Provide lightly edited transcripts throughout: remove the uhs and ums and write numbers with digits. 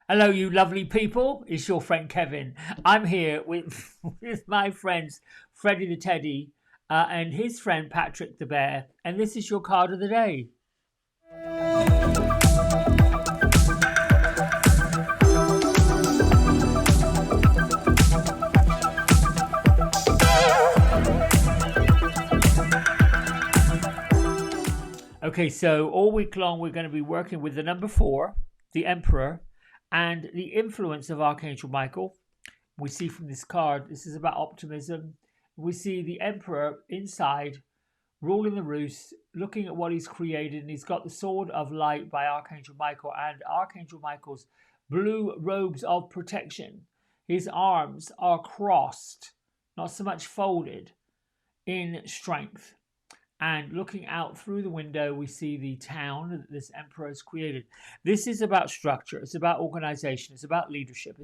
Hello, you lovely people. It's your friend Kevin. I'm here with, with my friends Freddie the Teddy and his friend Patrick the Bear. And this is your card of the day. Okay, so all week long we're going to be working with the number four, the Emperor, and the influence of Archangel Michael. We see from this card, this is about optimism. We see the Emperor inside ruling the roost, looking at what he's created, and he's got the sword of light by Archangel Michael and Archangel Michael's blue robes of protection. His arms are crossed, not so much folded, in strength. And looking out through the window, we see the town that this emperor has created. This is about structure. It's about organization. It's about leadership.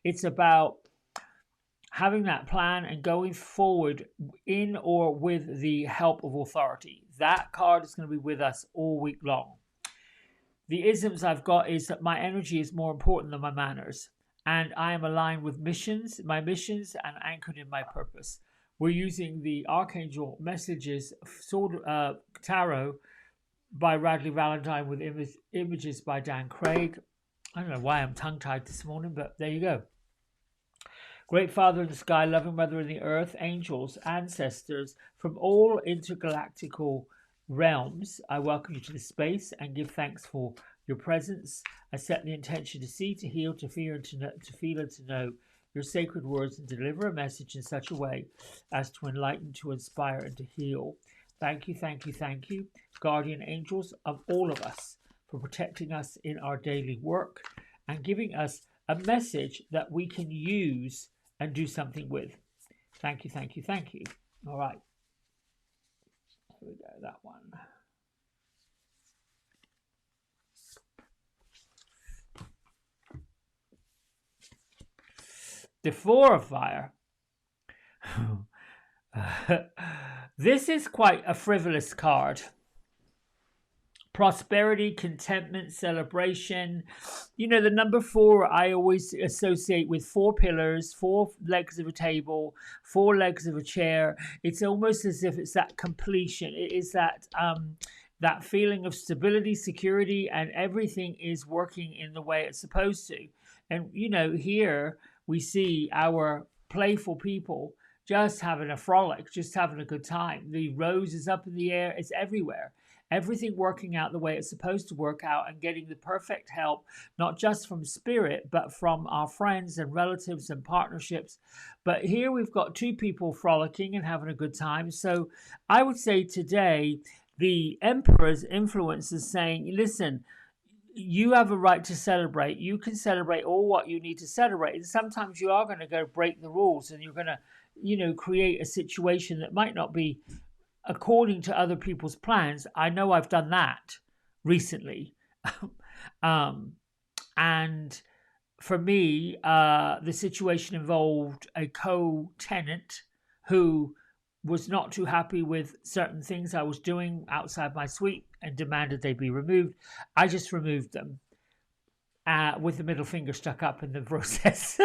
It's about having that plan and going forward in or with the help of authority. That card is going to be with us all week long. The isms I've got is that my energy is more important than my manners, and I am aligned with my missions, and anchored in my purpose. We're using the Archangel Messages Sword Tarot by Radley Valentine with images by Dan Craig. I don't know why I'm tongue tied this morning, but there you go. Great Father in the sky, loving Mother in the earth, angels, ancestors from all intergalactical realms, I welcome you to this space and give thanks for your presence. I set the intention to see, to heal, to fear, and to feel and to know your sacred words and deliver a message in such a way as to enlighten, to inspire, and to heal. Thank you, thank you, thank you, guardian angels of all of us, for protecting us in our daily work and giving us a message that we can use and do something with. Thank you, thank you, thank you. All right. Here we go, that one. The Four of Fire. This is quite a frivolous card. Prosperity, contentment, celebration. You know, the number four I always associate with four pillars, four legs of a table, four legs of a chair. It's almost as if it's that completion. It is that feeling of stability, security, and everything is working in the way it's supposed to. And you know, here we see our playful people just having a frolic, just having a good time. The rose is up in the air, it's everywhere. Everything working out the way it's supposed to work out and getting the perfect help, not just from spirit, but from our friends and relatives and partnerships. But here we've got two people frolicking and having a good time. So I would say today, the emperor's influence is saying, listen, you have a right to celebrate. You can celebrate all what you need to celebrate. And sometimes you are going to go break the rules and you're going to, create a situation that might not be according to other people's plans. I know I've done that recently. And for me, the situation involved a co-tenant who was not too happy with certain things I was doing outside my suite and demanded they be removed. I just removed them with the middle finger stuck up in the process.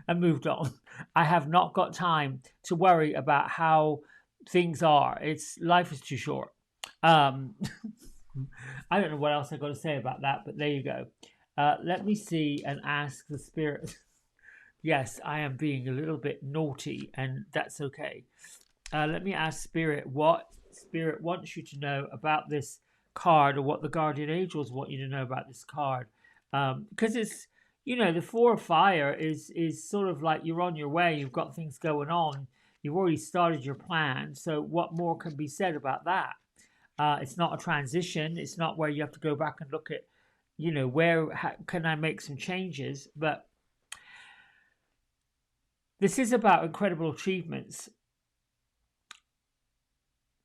And moved on. I have not got time to worry about how things are. Life is too short. Um, I don't know what else I've got to say about that, but there you go. Let me see and ask the spirit. Yes, I am being a little bit naughty, and that's okay. Let me ask Spirit what Spirit wants you to know about this card, or what the guardian angels want you to know about this card. Because it's, the Four of Fire is sort of like you're on your way, you've got things going on, you've already started your plan. So what more can be said about that? It's not a transition. It's not where you have to go back and look at, can I make some changes? But this is about incredible achievements.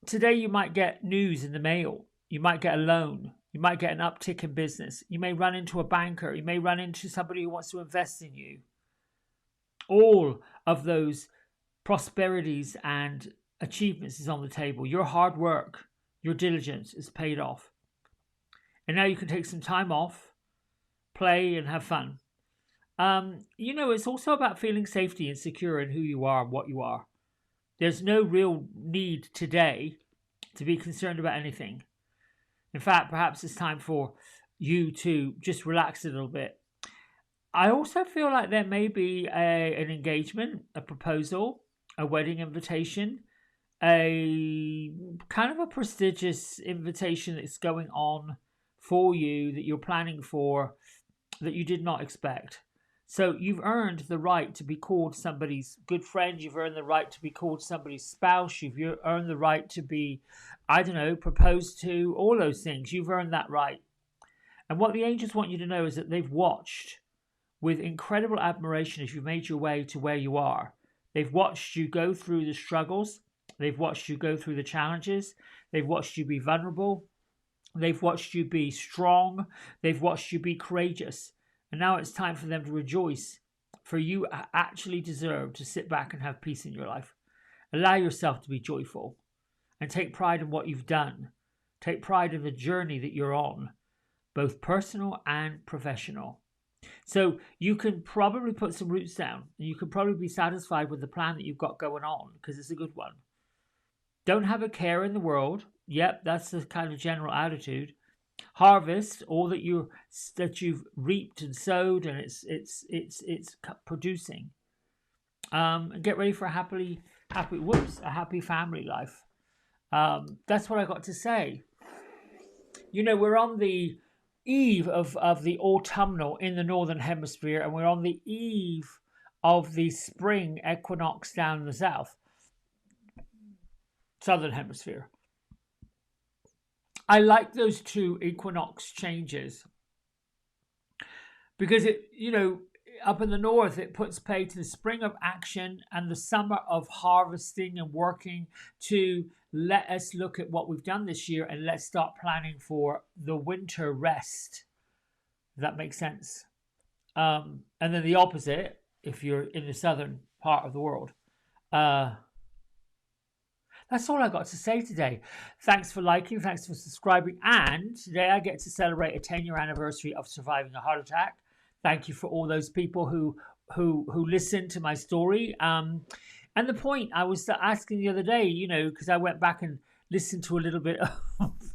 Today you might get news in the mail. You might get a loan. You might get an uptick in business. You may run into a banker. You may run into somebody who wants to invest in you. All of those prosperities and achievements is on the table. Your hard work, your diligence is paid off. And now you can take some time off, play, and have fun. It's also about feeling safety and secure in who you are and what you are. There's no real need today to be concerned about anything. In fact, perhaps it's time for you to just relax a little bit. I also feel like there may be an engagement, a proposal, a wedding invitation, a kind of a prestigious invitation that's going on for you that you're planning for that you did not expect. So you've earned the right to be called somebody's good friend. You've earned the right to be called somebody's spouse. You've earned the right to be, I don't know, proposed to, all those things. You've earned that right. And what the angels want you to know is that they've watched with incredible admiration as you've made your way to where you are. They've watched you go through the struggles. They've watched you go through the challenges. They've watched you be vulnerable. They've watched you be strong. They've watched you be courageous. And now it's time for them to rejoice, for you actually deserve to sit back and have peace in your life. Allow yourself to be joyful and take pride in what you've done. Take pride in the journey that you're on, both personal and professional. So you can probably put some roots down and you can probably be satisfied with the plan that you've got going on because it's a good one. Don't have a care in the world. Yep, that's the kind of general attitude. Harvest all that you've reaped and sowed, and it's producing. And get ready for a happy family life. That's what I got to say. We're on the eve of the autumnal in the northern hemisphere, and we're on the eve of the spring equinox down in the southern hemisphere. I like those two equinox changes because up in the north, it puts pay to the spring of action and the summer of harvesting and working to let us look at what we've done this year and let's start planning for the winter rest. Does that make sense? And then the opposite, if you're in the southern part of the world. That's all I got to say today. Thanks for liking, thanks for subscribing, and today I get to celebrate a 10-year anniversary of surviving a heart attack. Thank you for all those people who listened to my story. And the point I was asking the other day, because I went back and listened to a little bit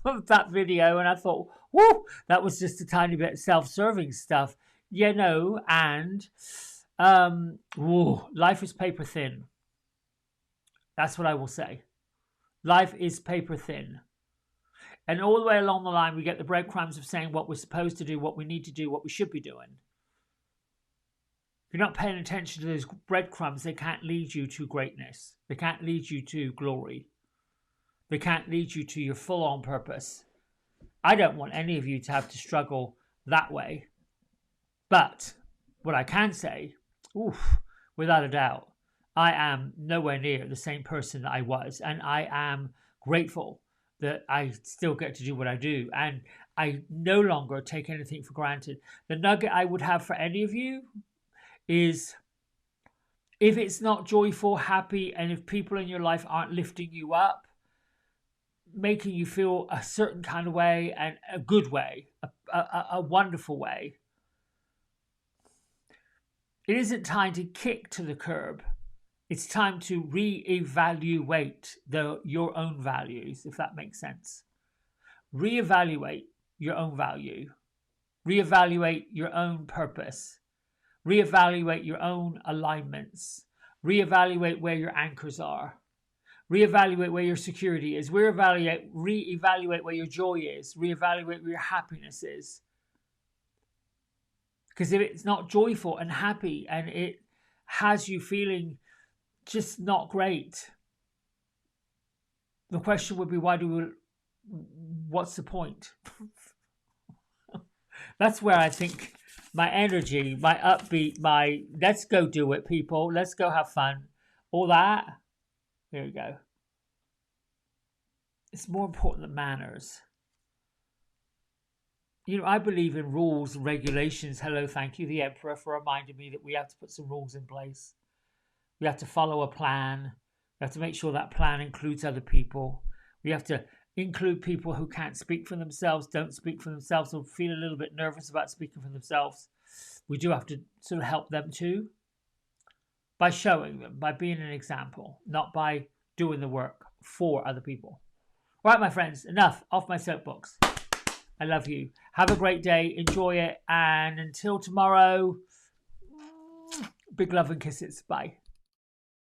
of that video, and I thought, whoa, that was just a tiny bit of self-serving stuff, and life is paper thin. That's what I will say. Life is paper thin. And all the way along the line, we get the breadcrumbs of saying what we're supposed to do, what we need to do, what we should be doing. If you're not paying attention to those breadcrumbs, they can't lead you to greatness. They can't lead you to glory. They can't lead you to your full-on purpose. I don't want any of you to have to struggle that way. But what I can say, without a doubt, I am nowhere near the same person that I was, and I am grateful that I still get to do what I do, and I no longer take anything for granted. The nugget I would have for any of you is, if it's not joyful, happy, and if people in your life aren't lifting you up, making you feel a certain kind of way, and a good way, a wonderful way, it isn't time to kick to the curb. It's time to reevaluate your own values, if that makes sense. Reevaluate your own value. Reevaluate your own purpose. Reevaluate your own alignments. Reevaluate where your anchors are. Reevaluate where your security is. Reevaluate where your joy is. Reevaluate where your happiness is. Because if it's not joyful and happy and it has you feeling just not great, the question would be, what's the point? That's where I think my energy, my upbeat, my let's go do it, people, let's go have fun, all that, there you go. It's more important than manners. I believe in rules and regulations. Hello, thank you, the Emperor, for reminding me that we have to put some rules in place. We have to follow a plan. We have to make sure that plan includes other people. We have to include people who can't speak for themselves, don't speak for themselves, or feel a little bit nervous about speaking for themselves. We do have to sort of help them too by showing them, by being an example, not by doing the work for other people. Right, my friends, enough off my soapbox. I love you. Have a great day. Enjoy it. And until tomorrow, big love and kisses. Bye.